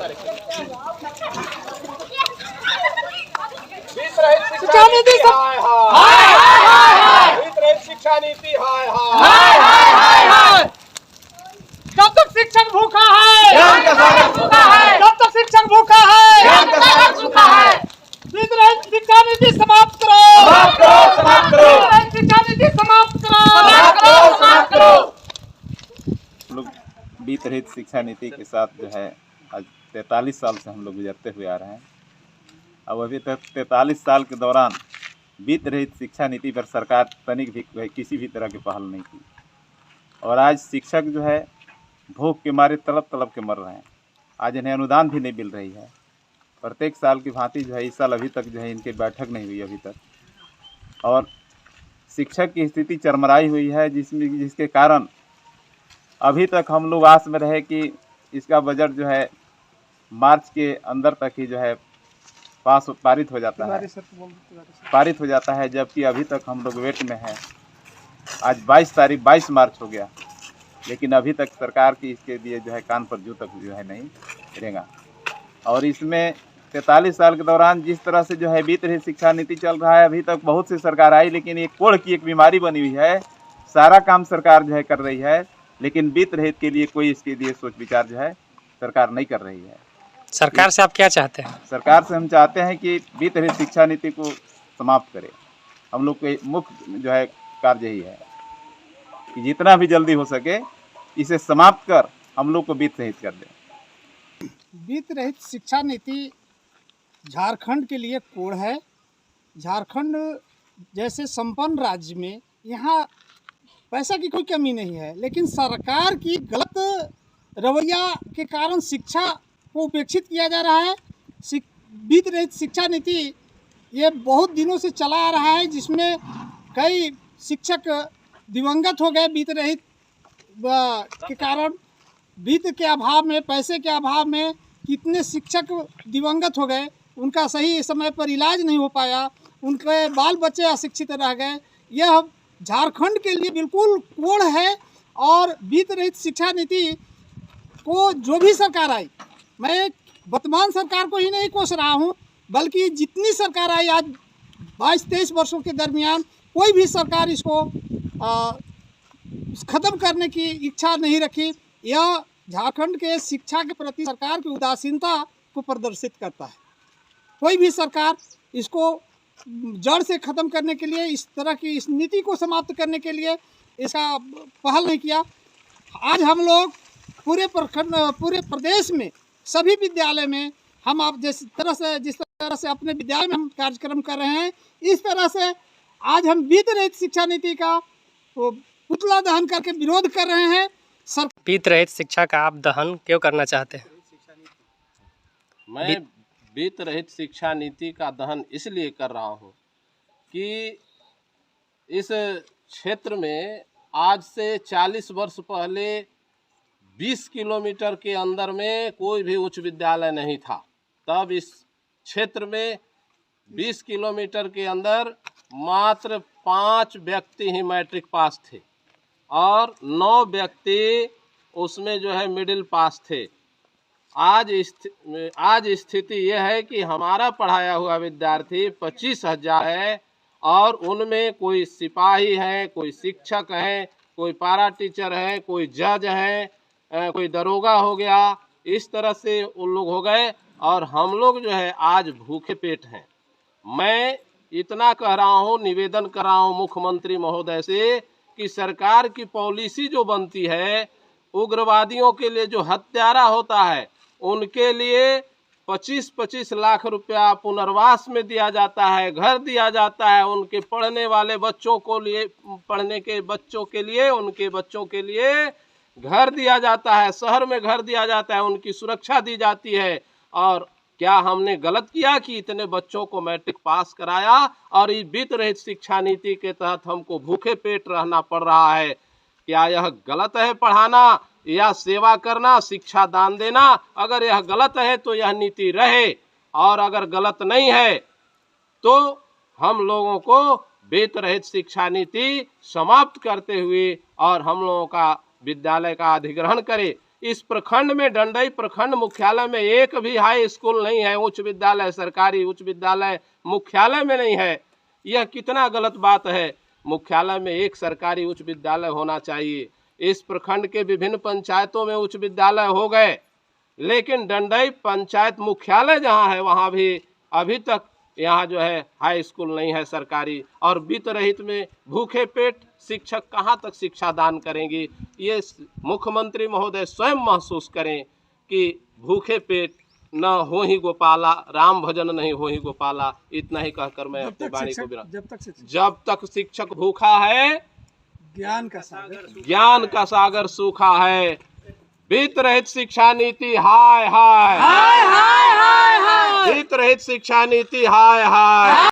शिक्षा नीति शिक्षा नीति जब तक शिक्षक भूखा है, जब तक शिक्षक भूखा है, शिक्षा नीति समाप्त करो, शिक्षा नीति समाप्त करो। लोग बीत रहित शिक्षा नीति के साथ जो है आज 43 साल से हम लोग गुजरते हुए आ रहे हैं। अब अभी तक 43 साल के दौरान बीत रहित शिक्षा नीति पर सरकार तनिक भी किसी भी तरह की पहल नहीं की और आज शिक्षक जो है भूख के मारे तड़प तड़प के मर रहे हैं। आज इन्हें अनुदान भी नहीं मिल रही है। प्रत्येक साल की भांति जो है इस साल अभी तक जो है इनकी बैठक नहीं हुई अभी तक और शिक्षक की स्थिति चरमराई हुई है, जिसके कारण अभी तक हम लोग आस में रहे कि इसका बजट जो है मार्च के अंदर तक ही जो है पारित हो जाता है, जबकि अभी तक हम लोग वेट में हैं। आज 22 मार्च हो गया, लेकिन अभी तक सरकार की इसके लिए जो है कान पर जू तक जो है नहीं रहेगा। और इसमें 43 साल के दौरान जिस तरह से जो है बीत रही शिक्षा नीति चल रहा है, अभी तक बहुत सी सरकार आई, लेकिन ये कोढ़ की एक बीमारी बनी हुई है। सारा काम सरकार जो है कर रही है, लेकिन बीत रहित के लिए कोई इसके लिए सोच विचार जो है सरकार नहीं कर रही है। सरकार से आप क्या चाहते हैं? सरकार से हम चाहते हैं कि बीत रहित शिक्षा नीति को समाप्त करे। हम लोग के मुख्य जो है कार्य यही है कि जितना भी जल्दी हो सके इसे समाप्त कर हम लोग को बीत रहित कर दें। बीत रहित शिक्षा नीति झारखंड के लिए कोढ़ है। झारखंड जैसे संपन्न राज्य में यहाँ पैसा की कोई कमी नहीं है, लेकिन सरकार की गलत रवैया के कारण शिक्षा को उपेक्षित किया जा रहा है। बीत रहित शिक्षा नीति ये बहुत दिनों से चला आ रहा है, जिसमें कई शिक्षक दिवंगत हो गए बीत रहित के कारण। वित्त के अभाव में, पैसे के अभाव में कितने शिक्षक दिवंगत हो गए, उनका सही समय पर इलाज नहीं हो पाया, उनके बाल बच्चे अशिक्षित रह गए। यह झारखंड के लिए बिल्कुल कोढ़ है। और बीत रहित शिक्षा नीति को जो भी सरकार आई, मैं वर्तमान सरकार को ही नहीं कोस रहा हूँ, बल्कि जितनी सरकार आई आज 22-23 वर्षों के दरमियान कोई भी सरकार इसको ख़त्म करने की इच्छा नहीं रखी। यह झारखंड के शिक्षा के प्रति सरकार की उदासीनता को प्रदर्शित करता है। कोई भी सरकार इसको जड़ से ख़त्म करने के लिए, इस तरह की इस नीति को समाप्त करने के लिए इसका पहल नहीं किया। आज हम लोग पूरे प्रदेश में सभी विद्यालय में हम आप जिस तरह से अपने विद्यालय में हम कार्यक्रम कर रहे हैं, इस तरह से आज हम बीत रहित शिक्षा नीति का पुतला दहन करके विरोध कर रहे हैं। बीत रहित शिक्षा का आप दहन क्यों करना चाहते हैं? मैं बीत रहित शिक्षा नीति का दहन इसलिए कर रहा हूँ कि इस क्षेत्र में आज से 40 वर्ष पहले 20 किलोमीटर के अंदर में कोई भी उच्च विद्यालय नहीं था। तब इस क्षेत्र में 20 किलोमीटर के अंदर मात्र 5 व्यक्ति ही मैट्रिक पास थे और 9 व्यक्ति उसमें जो है मिडिल पास थे। आज स्थिति यह है कि हमारा पढ़ाया हुआ विद्यार्थी 25,000 है और उनमें कोई सिपाही है, कोई शिक्षक है, कोई पारा टीचर है, कोई जज है, कोई दरोगा हो गया। इस तरह से उन लोग हो गए और हम लोग जो है आज भूखे पेट हैं। मैं इतना कह रहा हूँ, निवेदन कर रहा हूँ मुख्यमंत्री महोदय से कि सरकार की पॉलिसी जो बनती है, उग्रवादियों के लिए जो हत्यारा होता है उनके लिए 25-25 लाख रुपया पुनर्वास में दिया जाता है, घर दिया जाता है, उनके पढ़ने वाले बच्चों को लिए, पढ़ने के बच्चों के लिए, उनके बच्चों के लिए घर दिया जाता है, शहर में घर दिया जाता है, उनकी सुरक्षा दी जाती है। और क्या हमने गलत किया कि इतने बच्चों को मैट्रिक पास कराया और इस बीत रहित शिक्षा नीति के तहत हमको भूखे पेट रहना पड़ रहा है? क्या यह गलत है पढ़ाना या सेवा करना, शिक्षा दान देना? अगर यह गलत है तो यह नीति रहे, और अगर गलत नहीं है तो हम लोगों को बीत रहित शिक्षा नीति समाप्त करते हुए और हम लोगों का विद्यालय का अधिग्रहण करे। इस प्रखंड में, डंडई प्रखंड मुख्यालय में एक भी हाई स्कूल नहीं है, उच्च विद्यालय, सरकारी उच्च विद्यालय मुख्यालय में नहीं है। यह कितना गलत बात है। मुख्यालय में एक सरकारी उच्च विद्यालय होना चाहिए। इस प्रखंड के विभिन्न पंचायतों में उच्च विद्यालय हो गए, लेकिन डंडई पंचायत मुख्यालय जहाँ है वहाँ भी अभी तक यहाँ जो है हाई स्कूल नहीं है सरकारी। और वित्त रहित में भूखे पेट शिक्षक कहाँ तक शिक्षा दान करेंगे। ये मुख्यमंत्री महोदय स्वयं महसूस करें कि भूखे पेट न हो ही गोपाला, राम भजन नहीं हो ही गोपाला। इतना ही कहकर मैं अपनी वाणी को विराम। जब तक शिक्षक भूखा है, ज्ञान का सागर सूखा है। वित्त रहित शिक्षा नीति हाय हाय, वित्त रहित शिक्षा नीति हाय हाय।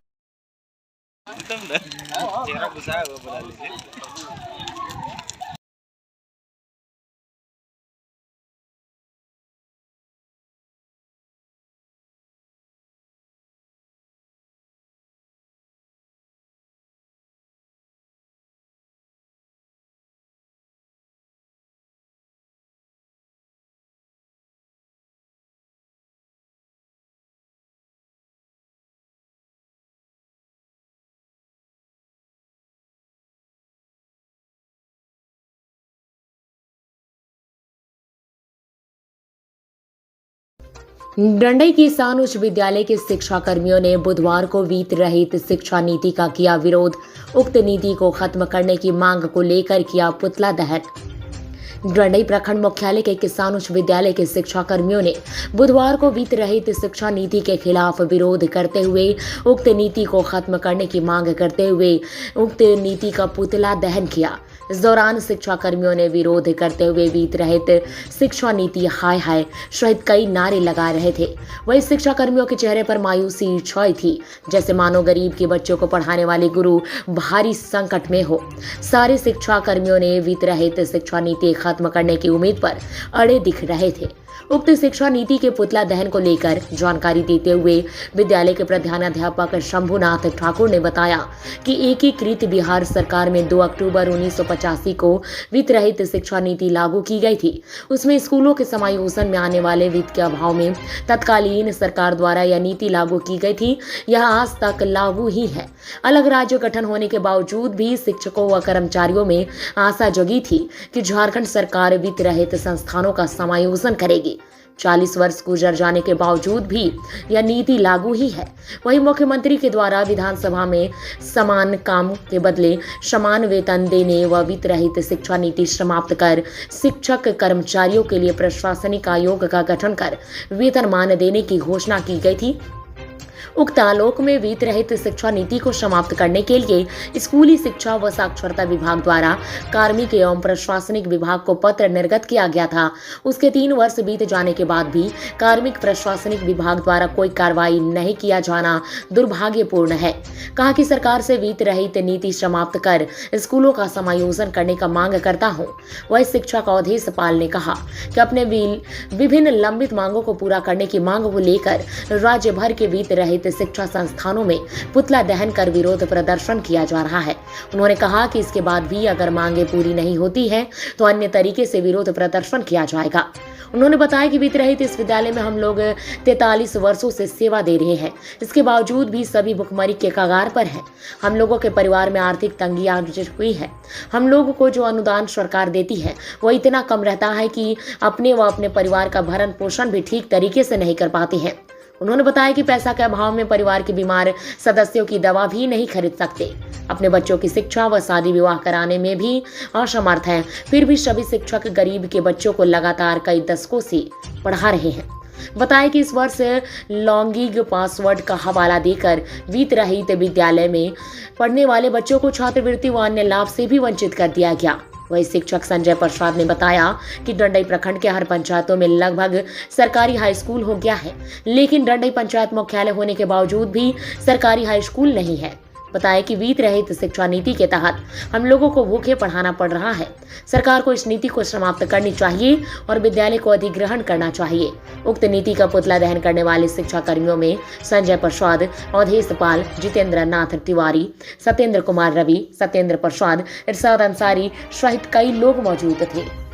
डंडई किसान उच्च विद्यालय के शिक्षा कर्मियों ने बुधवार को वित्त रहित शिक्षा नीति का किया विरोध। उक्त नीति को खत्म करने की मांग को लेकर किया पुतला दहन। डंडई प्रखंड मुख्यालय के किसान उच्च विद्यालय के शिक्षा कर्मियों ने बुधवार को वित्त रहित शिक्षा नीति के खिलाफ विरोध करते हुए उक्त नीति को खत्म करने की मांग करते हुए उक्त नीति का पुतला दहन किया। इस दौरान शिक्षा कर्मियों ने विरोध करते हुए वित्त रहित शिक्षा नीति हाय हाय सहित कई नारे लगा रहे थे। वही शिक्षा कर्मियों के चेहरे पर मायूसी छाई थी, जैसे मानो गरीब के बच्चों को पढ़ाने वाले गुरु भारी संकट में हो। सारे शिक्षा कर्मियों ने वित्त रहित शिक्षा नीति खत्म करने की उम्मीद पर अड़े दिख रहे थे। उक्त शिक्षा नीति के पुतला दहन को लेकर जानकारी देते हुए विद्यालय के प्रधानाध्यापक शंभुनाथ ठाकुर ने बताया कि एकीकृत बिहार सरकार में 2 अक्टूबर 1985 को वित्त रहित शिक्षा नीति लागू की गई थी। उसमें स्कूलों के समायोजन में आने वाले वित्त के अभाव में तत्कालीन सरकार द्वारा यह नीति लागू की गई थी। यह आज तक लागू ही है। अलग राज्य गठन होने के बावजूद भी शिक्षकों व कर्मचारियों में आशा जगी थी कि झारखंड सरकार वित्त रहित संस्थानों का समायोजन करेगी। 40 वर्ष गुजर जाने के बावजूद भी यह नीति लागू ही है। वहीं मुख्यमंत्री के द्वारा विधानसभा में समान काम के बदले समान वेतन देने व वित्त रहित शिक्षा नीति समाप्त कर शिक्षक कर्मचारियों के लिए प्रशासनिक आयोग का गठन कर वेतनमान देने की घोषणा की गई थी। उक्त आलोक में वित्त रहित शिक्षा नीति को समाप्त करने के लिए स्कूली शिक्षा व साक्षरता विभाग द्वारा कार्मिक एवं प्रशासनिक विभाग को पत्र निर्गत किया गया था। उसके 3 वर्ष बीत जाने के बाद भी कार्मिक प्रशासनिक विभाग द्वारा कोई कार्रवाई नहीं किया जाना दुर्भाग्यपूर्ण है। कहा कि सरकार से वित्त रहित नीति समाप्त कर स्कूलों का समायोजन करने का मांग करता हूँ। वही शिक्षक अवधेश पाल ने कहा कि अपने विभिन्न लंबित मांगों को पूरा करने की मांग को लेकर राज्य भर के वित्त रहित शिक्षा संस्थानों में पुतला दहन कर विरोध प्रदर्शन किया जा रहा है। उन्होंने कहा कि इसके बाद भी अगर मांगे पूरी नहीं होती है तो अन्य तरीके से विरोध प्रदर्शन किया जाएगा। उन्होंने बताया कि वित्त रहित इस विद्यालय में हम लोग 43 वर्षों से सेवा दे रहे हैं। इसके बावजूद भी सभी भुखमरी के कगार पर हैं। हम लोगों के परिवार में आर्थिक तंगी आ हुई है। हम लोगों को जो अनुदान सरकार देती है वो इतना कम रहता है कि अपने व अपने परिवार का भरण पोषण भी ठीक तरीके से नहीं कर पाते हैं। उन्होंने बताया कि पैसा के अभाव में परिवार के बीमार सदस्यों की दवा भी नहीं खरीद सकते। अपने बच्चों की शिक्षा व शादी विवाह कराने में भी असमर्थ हैं। फिर भी सभी शिक्षक गरीब के बच्चों को लगातार कई दशकों से पढ़ा रहे हैं। बताया कि इस वर्ष लॉगिंग पासवर्ड का हवाला देकर वित्त रहित विद्यालय में पढ़ने वाले बच्चों को छात्रवृत्ति व अन्य लाभ से भी वंचित कर दिया गया। वही शिक्षक संजय प्रसाद ने बताया कि डंडई प्रखंड के हर पंचायतों में लगभग सरकारी हाई स्कूल हो गया है, लेकिन डंडई पंचायत मुख्यालय होने के बावजूद भी सरकारी हाई स्कूल नहीं है। बताया कि वित्त रहित शिक्षा नीति के तहत हम लोगों को भूखे पढ़ाना पड़ रहा है। सरकार को इस नीति को समाप्त करनी चाहिए और विद्यालय को अधिग्रहण करना चाहिए। उक्त नीति का पुतला दहन करने वाले शिक्षा कर्मियों में संजय प्रसाद, अवधेश पाल, जितेंद्र नाथ तिवारी, सत्येंद्र कुमार रवि, सत्येंद्र प्रसाद, इरशाद अंसारी सहित कई लोग मौजूद थे।